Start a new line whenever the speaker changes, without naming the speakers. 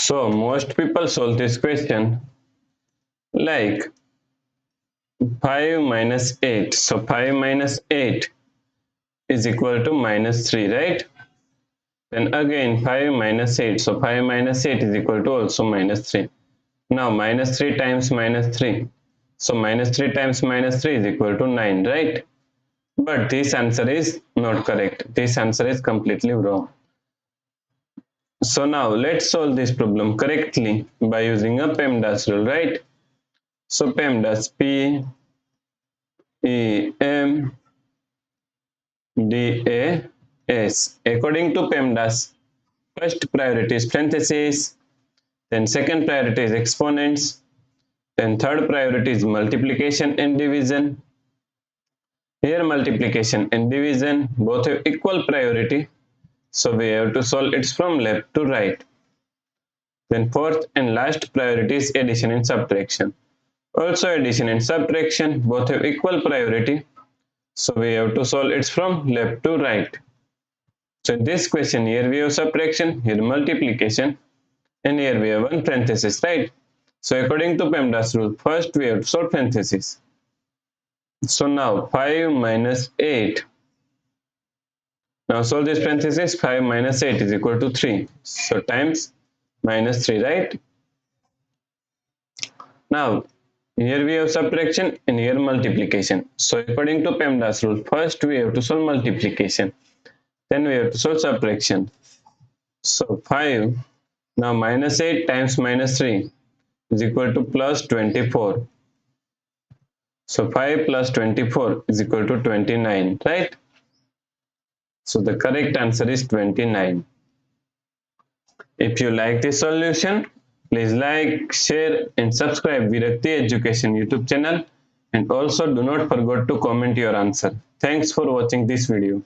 So most people solve this question like 5 minus 8. So 5 minus 8 is equal to minus 3, right? Then again 5 minus 8. So 5 minus 8 is equal to also minus 3. Now minus 3 times minus 3. So minus 3 times minus 3 is equal to 9, right? But this answer is not correct. This answer is completely wrong. So now let's solve this problem correctly by using a PEMDAS rule, right? So PEMDAS, P-E-M-D-A-S. According to PEMDAS, first priority is parentheses, then second priority is exponents, then third priority is multiplication and division. Here multiplication and division both have equal priority, so we have to solve it from left to right. Then fourth and last priority is addition and subtraction. Also addition and subtraction both have equal priority, so we have to solve it from left to right. So in this question, here we have subtraction, here multiplication, and here we have one parenthesis, right? So according to PEMDAS rule, first we have to solve parenthesis. So now 5 minus 8. Now solve this parenthesis. 5 minus 8 is equal to 3. So times minus 3, right? Now here we have subtraction and here multiplication. So according to PEMDAS rule, first we have to solve multiplication, then we have to solve subtraction. So 5, now minus 8 times minus 3 is equal to plus 24. So 5 plus 24 is equal to 29, right? So the correct answer is 29. If you like this solution, please like, share and subscribe Virakti Education YouTube channel, and also do not forget to comment your answer. Thanks for watching this video.